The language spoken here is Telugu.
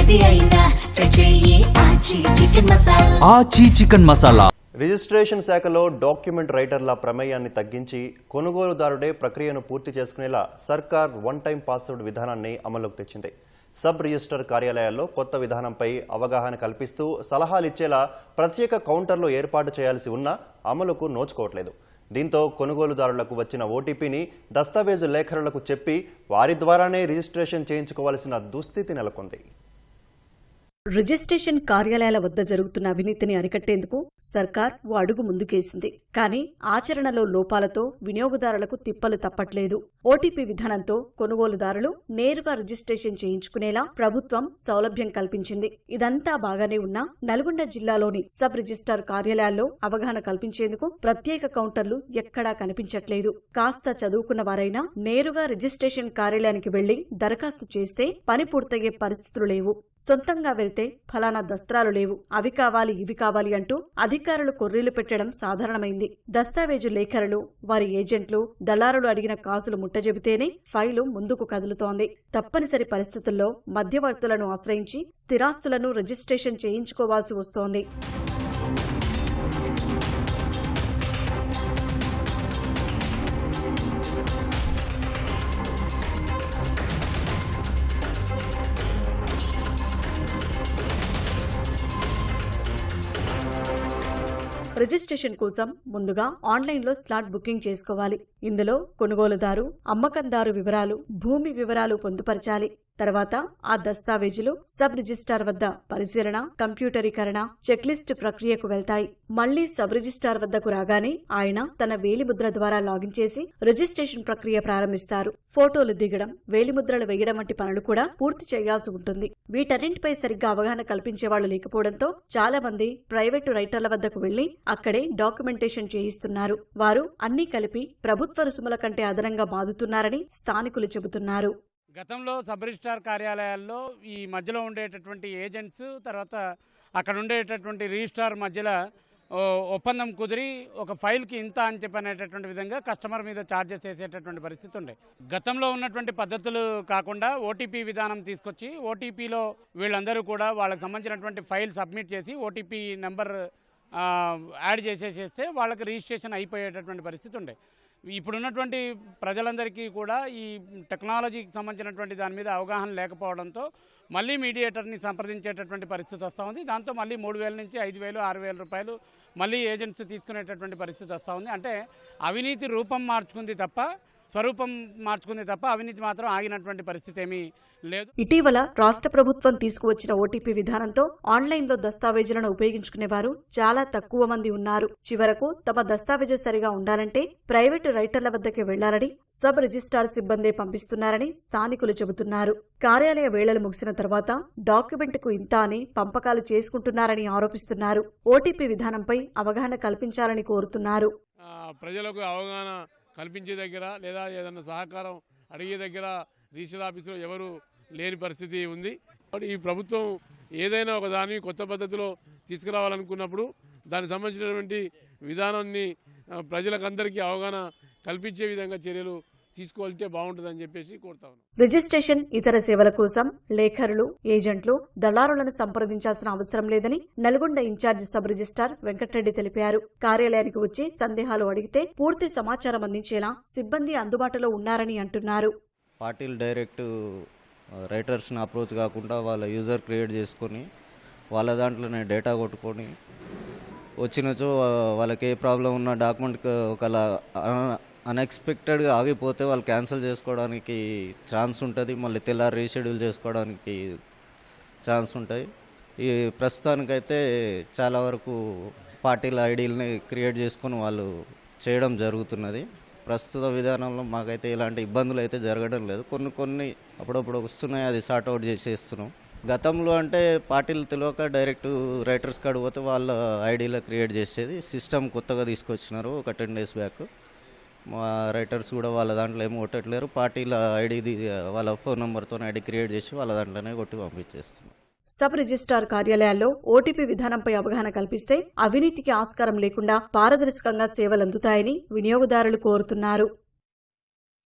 ఏది అయినా ట్రై చెయ్యి ఆచి చికెన్ మసాలా. రిజిస్ట్రేషన్ శాఖలో డాక్యుమెంట్ రైటర్ల ప్రమేయాన్ని తగ్గించి కొనుగోలుదారుడే ప్రక్రియను పూర్తి చేసుకునేలా సర్కార్ వన్ టైం పాస్వర్డ్ విధానాన్ని అమల్లోకి తెచ్చింది. సబ్ రిజిస్టర్ కార్యాలయాల్లో కొత్త విధానంపై అవగాహన కల్పిస్తూ సలహాలిచ్చేలా ప్రత్యేక కౌంటర్లు ఏర్పాటు చేయాల్సి ఉన్నా అమలుకు నోచుకోవట్లేదు. దీంతో కొనుగోలుదారులకు వచ్చిన ఓటీపీని దస్తావేజు లేఖరులకు చెప్పి వారి ద్వారానే రిజిస్ట్రేషన్ చేయించుకోవాల్సిన దుస్థితి నెలకొంది. రిజిస్ట్రేషన్ కార్యాలయాల వద్ద జరుగుతున్న అవినీతిని అరికట్టేందుకు సర్కార్ ఓ అడుగు ముందుకేసింది. కానీ ఆచరణలో లోపాలతో వినియోగదారులకు తిప్పలు తప్పట్లేదు. ఓటీపీ విధానంతో కొనుగోలుదారులు నేరుగా రిజిస్ట్రేషన్ చేయించుకునేలా ప్రభుత్వం సౌలభ్యం కల్పించింది. ఇదంతా బాగానే ఉన్నా నల్గొండ జిల్లాలోని సబ్ రిజిస్ట్రార్ కార్యాలయాల్లో అవగాహన కల్పించేందుకు ప్రత్యేక కౌంటర్లు ఎక్కడా కనిపించట్లేదు. కాస్త చదువుకున్న వారైనా నేరుగా రిజిస్ట్రేషన్ కార్యాలయానికి వెళ్లి దరఖాస్తు చేస్తే పని పూర్తయ్యే పరిస్థితులు లేవు. సొంతంగా వెళ్తే ఫలానా దస్త్రాలు లేవు, అవి కావాలి ఇవి కావాలి అంటూ అధికారులు కొర్రీలు పెట్టడం సాధారణమైంది. దస్తావేజు లేఖరులు, వారి ఏజెంట్లు, దళారులు అడిగిన కాసులు ముట్టజెబితేనే ఫైలు ముందుకు కదులుతోంది. తప్పనిసరి పరిస్థితుల్లో మధ్యవర్తులను ఆశ్రయించి స్థిరాస్తులను రిజిస్ట్రేషన్ చేయించుకోవాల్సి వస్తోంది. రిజిస్ట్రేషన్ కోసం ముందుగా ఆన్లైన్లో స్లాట్ బుకింగ్ చేసుకోవాలి. ఇందులో కొనుగోలుదారు, అమ్మకందారు వివరాలు, భూమి వివరాలు పొందుపరచాలి. తర్వాత ఆ దస్తావేజులు సబ్ రిజిస్ట్రార్ వద్ద పరిశీలన, కంప్యూటరీకరణ, చెక్లిస్ట్ ప్రక్రియకు వెళ్తాయి. మళ్లీ సబ్ రిజిస్ట్రార్ వద్దకు రాగానే ఆయన తన వేలిముద్ర ద్వారా లాగిన్ చేసి రిజిస్ట్రేషన్ ప్రక్రియ ప్రారంభిస్తారు. ఫోటోలు దిగడం, వేలిముద్రలు వేయడం వంటి పనులు కూడా పూర్తి చేయాల్సి ఉంటుంది. వీటన్నింటిపై సరిగ్గా అవగాహన కల్పించేవాళ్లు లేకపోవడంతో చాలా మంది ప్రైవేటు రైటర్ల వద్దకు వెళ్లి అక్కడే డాక్యుమెంటేషన్ చేయిస్తున్నారు. వారు అన్నీ కలిపి ప్రభుత్వ రుసుముల కంటే అదనంగా బాదుతున్నారని స్థానికులు చెబుతున్నారు. గతంలో సబ్ రిజిస్ట్రార్ కార్యాలయాల్లో ఈ మధ్యలో ఉండేటటువంటి ఏజెంట్స్, తర్వాత అక్కడ ఉండేటటువంటి రిజిస్ట్రార్ మధ్యలో ఒప్పందం కుదిరి ఒక ఫైల్కి ఇంత అని చెప్పనేటటువంటి విధంగా కస్టమర్ మీద ఛార్జెస్ వేసేటటువంటి పరిస్థితి ఉండే. గతంలో ఉన్నటువంటి పద్ధతులు కాకుండా ఓటీపీ విధానం తీసుకొచ్చి ఓటీపీలో వీళ్ళందరూ కూడా వాళ్ళకి సంబంధించినటువంటి ఫైల్ సబ్మిట్ చేసి ఓటీపీ నెంబర్ యాడ్ చేసేసేస్తే వాళ్ళకి రిజిస్ట్రేషన్ అయిపోయేటటువంటి పరిస్థితి ఉండే. ఇప్పుడున్నటువంటి ప్రజలందరికీ కూడా ఈ టెక్నాలజీకి సంబంధించినటువంటి దాని మీద అవగాహన లేకపోవడంతో మళ్ళీ మీడియేటర్ని సంప్రదించేటటువంటి పరిస్థితి వస్తూ ఉంది. దాంతో మళ్ళీ 3,000 నుంచి 5,000, 6,000 రూపాయలు మళ్ళీ ఏజెంట్స్ తీసుకునేటటువంటి పరిస్థితి వస్తూ ఉంది. అంటే అవినీతి రూపం మార్చుకుంది తప్ప, స్వరూపం మార్చుకుంది తప్ప అవినీతి మాత్రం ఆగినటువంటి పరిస్థితి ఏమీ లేదు. ఇటీవల రాష్ట్ర ప్రభుత్వం తీసుకువచ్చిన ఓటీపీ విధానంతో ఆన్లైన్లో దస్తావేజులను ఉపయోగించుకునేవారు చాలా తక్కువ మంది ఉన్నారు. చివరకు తమ దస్తావేజు సరిగా ఉండాలంటే ప్రైవేటు రైటర్ల వద్దకు వెళ్లాలని సబ్ రిజిస్ట్రార్ సిబ్బందే పంపిస్తున్నారని స్థానికులు చెబుతున్నారు. కార్యాలయ వేళలు ముగిసిన తర్వాత డాక్యుమెంట్కు ఇంత అని పంపకాలు చేసుకుంటున్నారని ఆరోపిస్తున్నారు. ఓటీపీ విధానంపై అవగాహన కల్పించాలని కోరుతున్నారు. ప్రజలకు అవగాహన కల్పించే దగ్గర లేదా ఏదైనా సహకారం అడిగే దగ్గర రిజిస్టర్ ఆఫీసులో ఎవరు లేని పరిస్థితి ఉంది. ఈ ప్రభుత్వం ఏదైనా ఒక దాన్ని కొత్త పద్ధతిలో తీసుకురావాలనుకున్నప్పుడు దానికి సంబంధించినటువంటి విధానాన్ని ప్రజలకందరికీ అవగాహన కల్పించే విధంగా చర్యలు తీసుకోవాలంటే బాగుంటుందని చెప్పేసి కోరుతా ఉన్నాం. రిజిస్ట్రేషన్ ఇతర సేవల కోసం లేఖరులు, ఏజెంట్లు, దళారులను సంప్రదించాల్సిన అవసరం లేదని Nalgonda incharge sub registrar Venkatareddy తెలిపారు. కార్యాలయానికి వచ్చి సందేహాలు అడిగితే పూర్తి సమాచారం అందించేలా సిబ్బంది అందుబాటులో ఉన్నారని అంటున్నారు. పార్టీలు డైరెక్ట్ రైటర్స్ని అప్రోచ్ కాకుండా వాళ్ళ యూజర్ క్రియేట్ చేసుకొని వాళ్ళ దాంట్లోనే డేటా కొట్టుకొని వచ్చినచో వాళ్ళకి ఏ ప్రాబ్లం ఉన్న డాక్యుమెంట్ ఒకలా అన్ఎక్స్పెక్టెడ్గా ఆగిపోతే వాళ్ళు క్యాన్సిల్ చేసుకోవడానికి ఛాన్స్ ఉంటుంది. మళ్ళీ తెల్లారి రీషెడ్యూల్ చేసుకోవడానికి ఛాన్స్ ఉంటాయి. ఈ ప్రస్తుతానికైతే చాలా వరకు పార్టీల ఐడీలని క్రియేట్ చేసుకొని వాళ్ళు చేయడం జరుగుతున్నది. ప్రస్తుత విధానంలో మాకైతే ఇలాంటి ఇబ్బందులు అయితే జరగడం లేదు. కొన్ని అప్పుడప్పుడు వస్తున్నాయి, అది సార్ట్అవుట్ చేసేస్తున్నాం. గతంలో అంటే పార్టీలు తెలియక డైరెక్ట్ రైటర్స్ కాడ పోతే వాళ్ళ ఐడీలో క్రియేట్ చేసేది. సిస్టమ్ కొత్తగా తీసుకొచ్చినారు ఒక 10 days బ్యాక్. మా రైటర్స్ కూడా వాళ్ళ దాంట్లో ఏమి కొట్టట్లేరు. పార్టీల ఐడి వాళ్ళ ఫోన్ నెంబర్తో ఐడి క్రియేట్ చేసి వాళ్ళ దాంట్లోనే కొట్టి పంపించేస్తున్నాం. సబ్ రిజిస్ట్రార్ కార్యాలయాల్లో ఓటీపీ విధానంపై అవగాహన కల్పిస్తే అవినీతికి ఆస్కారం లేకుండా పారదర్శకంగా సేవలందుతాయని వినియోగదారులు కోరుతున్నారు.